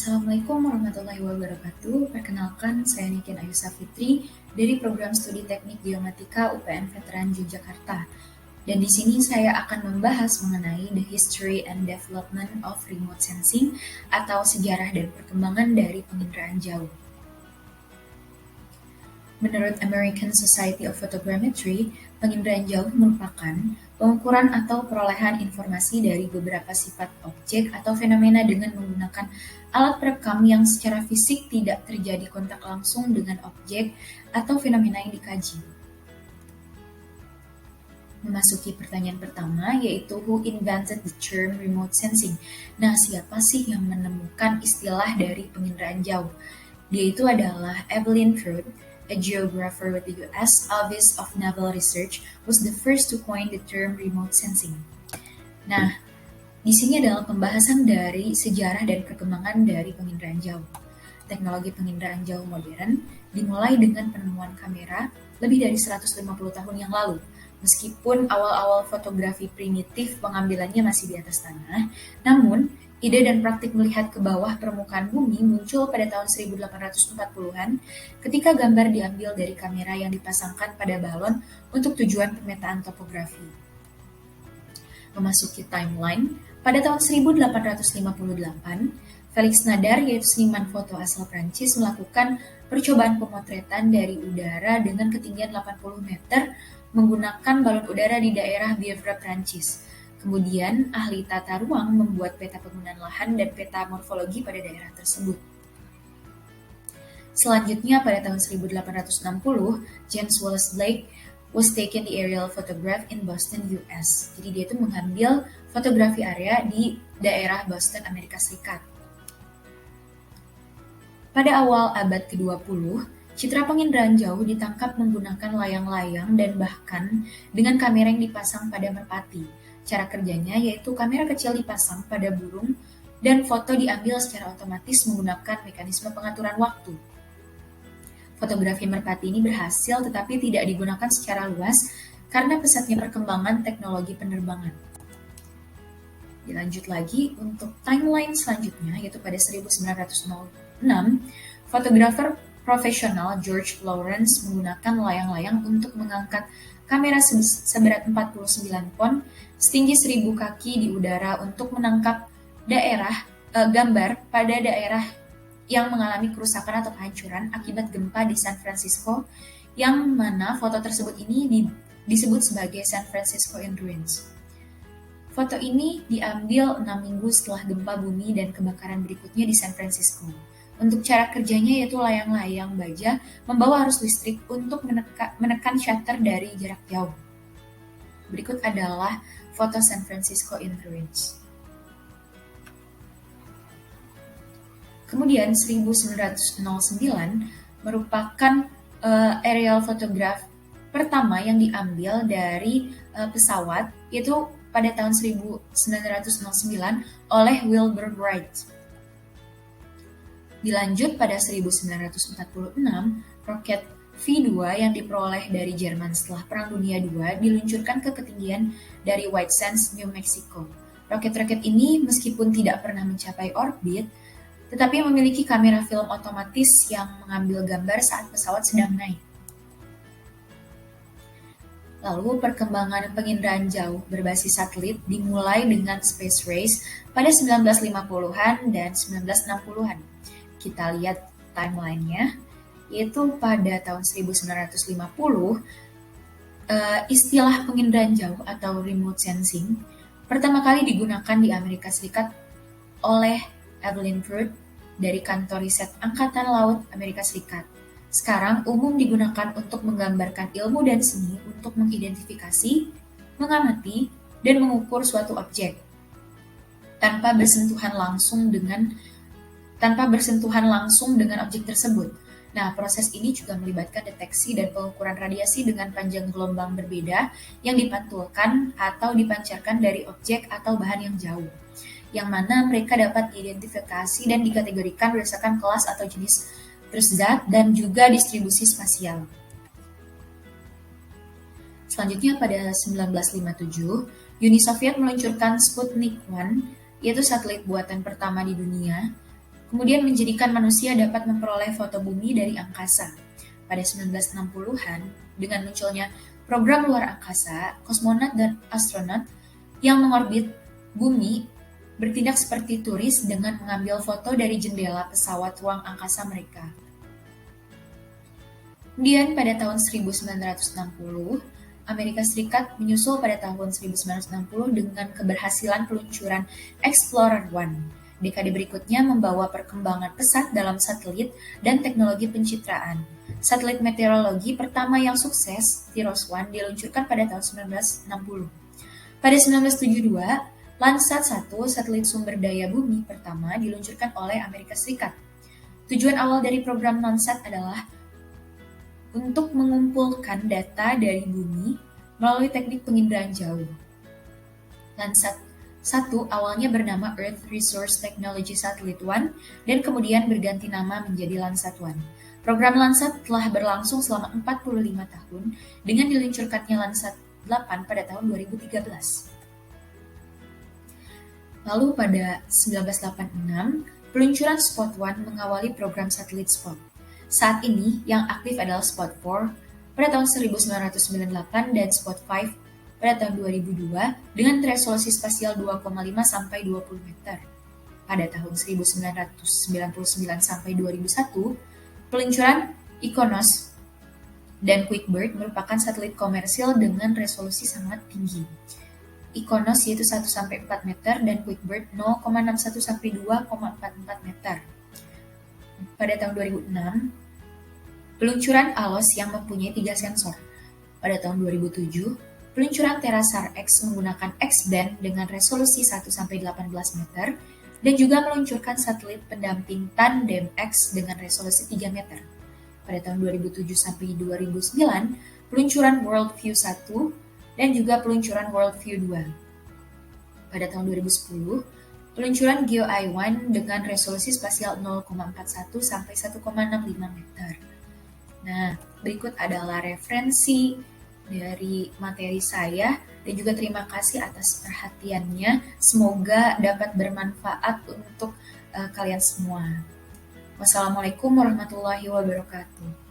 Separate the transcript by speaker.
Speaker 1: Assalamualaikum warahmatullahi wabarakatuh. Perkenalkan, saya Niken Ayusa Fitri dari Program Studi Teknik Geomatika UPN Veteran Yogyakarta. Dan di sini saya akan membahas mengenai the history and development of remote sensing atau sejarah dan perkembangan dari penginderaan jauh. Menurut American Society of Photogrammetry, penginderaan jauh merupakan pengukuran atau perolehan informasi dari beberapa sifat objek atau fenomena dengan menggunakan alat perekam yang secara fisik tidak terjadi kontak langsung dengan objek atau fenomena yang dikaji. Memasuki pertanyaan pertama, yaitu who invented the term remote sensing? Nah, siapa sih yang menemukan istilah dari penginderaan jauh? Dia itu adalah Evelyn Pruitt, a geographer with the U.S. Office of Naval Research, was the first to coin the term remote sensing. Nah, di sini adalah pembahasan dari sejarah dan perkembangan dari penginderaan jauh. Teknologi penginderaan jauh modern dimulai dengan penemuan kamera lebih dari 150 tahun yang lalu. Meskipun awal-awal fotografi primitif pengambilannya masih di atas tanah, namun ide dan praktik melihat ke bawah permukaan bumi muncul pada tahun 1840-an ketika gambar diambil dari kamera yang dipasangkan pada balon untuk tujuan pemetaan topografi. Memasuki timeline, pada tahun 1858, Felix Nadar, yaitu seniman foto asal Prancis, melakukan percobaan pemotretan dari udara dengan ketinggian 80 meter menggunakan balon udara di daerah Bièvre, Prancis. Kemudian, ahli tata ruang membuat peta penggunaan lahan dan peta morfologi pada daerah tersebut. Selanjutnya, pada tahun 1860, James Wallace Blake was taken the aerial photograph in Boston, US. Jadi dia itu mengambil fotografi area di daerah Boston, Amerika Serikat. Pada awal abad ke-20, citra penginderaan jauh ditangkap menggunakan layang-layang dan bahkan dengan kamera yang dipasang pada merpati. Cara kerjanya yaitu kamera kecil dipasang pada burung dan foto diambil secara otomatis menggunakan mekanisme pengaturan waktu. Fotografi merpati ini berhasil tetapi tidak digunakan secara luas karena pesatnya perkembangan teknologi penerbangan. Dilanjut lagi untuk timeline selanjutnya, yaitu pada 1906, fotografer profesional George Lawrence menggunakan layang-layang untuk mengangkat kamera seberat 49 pon setinggi 1000 kaki di udara untuk menangkap gambar pada daerah yang mengalami kerusakan atau kehancuran akibat gempa di San Francisco, yang mana foto tersebut ini disebut sebagai San Francisco in Ruins. Foto ini diambil 6 minggu setelah gempa bumi dan kebakaran berikutnya di San Francisco. Untuk cara kerjanya yaitu layang-layang baja membawa arus listrik untuk menekan shutter dari jarak jauh. Berikut adalah foto San Francisco in Ruins. Kemudian 1909 merupakan aerial photograph pertama yang diambil dari pesawat, yaitu pada tahun 1909 oleh Wilbur Wright. Dilanjut pada 1946, roket V2 yang diperoleh dari Jerman setelah Perang Dunia II diluncurkan ke ketinggian dari White Sands, New Mexico. Roket-roket ini meskipun tidak pernah mencapai orbit, tetapi memiliki kamera film otomatis yang mengambil gambar saat pesawat sedang naik. Lalu perkembangan penginderaan jauh berbasis satelit dimulai dengan space race pada 1950-an dan 1960-an. Kita lihat timeline-nya, yaitu pada tahun 1950, istilah penginderaan jauh atau remote sensing pertama kali digunakan di Amerika Serikat oleh Evelyn Pruitt dari kantor riset Angkatan Laut Amerika Serikat. Sekarang umum digunakan untuk menggambarkan ilmu dan seni untuk mengidentifikasi, mengamati, dan mengukur suatu objek tanpa bersentuhan langsung dengan objek tersebut. Nah, proses ini juga melibatkan deteksi dan pengukuran radiasi dengan panjang gelombang berbeda yang dipantulkan atau dipancarkan dari objek atau bahan yang jauh, yang mana mereka dapat diidentifikasi dan dikategorikan berdasarkan kelas atau jenis terus zat dan juga distribusi spasial. Selanjutnya pada 1957, Uni Soviet meluncurkan Sputnik 1, yaitu satelit buatan pertama di dunia, kemudian menjadikan manusia dapat memperoleh foto bumi dari angkasa. Pada 1960-an, dengan munculnya program luar angkasa, kosmonot dan astronot yang mengorbit bumi bertindak seperti turis dengan mengambil foto dari jendela pesawat ruang angkasa mereka. Kemudian pada tahun 1960, Amerika Serikat menyusul pada tahun 1960 dengan keberhasilan peluncuran Explorer 1. Dekade berikutnya membawa perkembangan pesat dalam satelit dan teknologi pencitraan. Satelit meteorologi pertama yang sukses, TIROS-1, diluncurkan pada tahun 1960. Pada 1972, Landsat 1, satelit sumber daya bumi pertama, diluncurkan oleh Amerika Serikat. Tujuan awal dari program Landsat adalah untuk mengumpulkan data dari bumi melalui teknik penginderaan jauh. Landsat 1 awalnya bernama Earth Resource Technology Satellite 1 dan kemudian berganti nama menjadi Landsat 1. Program Landsat telah berlangsung selama 45 tahun dengan diluncurkannya Landsat 8 pada tahun 2013. Lalu pada 1986, peluncuran Spot 1 mengawali program satelit Spot. Saat ini, yang aktif adalah Spot 4 pada tahun 1998 dan Spot 5 pada tahun 2002 dengan resolusi spasial 2,5 sampai 20 meter. Pada tahun 1999 sampai 2001, peluncuran Iconos dan QuickBird merupakan satelit komersil dengan resolusi sangat tinggi. Iconos yaitu 1-4 meter dan QuickBird 0,61-2,44 meter. Pada tahun 2006, peluncuran ALOS yang mempunyai 3 sensor. Pada tahun 2007, peluncuran TerraSAR X menggunakan X-band dengan resolusi 1-18 meter dan juga meluncurkan satelit pendamping Tandem X dengan resolusi 3 meter. Pada tahun 2007 sampai 2009, peluncuran Worldview 1 dan juga peluncuran Worldview 2. Pada tahun 2010, peluncuran GeoEye-1 dengan resolusi spasial 0,41 sampai 1,65 meter. Nah, berikut adalah referensi dari materi saya dan juga terima kasih atas perhatiannya. Semoga dapat bermanfaat untuk kalian semua. Wassalamualaikum warahmatullahi wabarakatuh.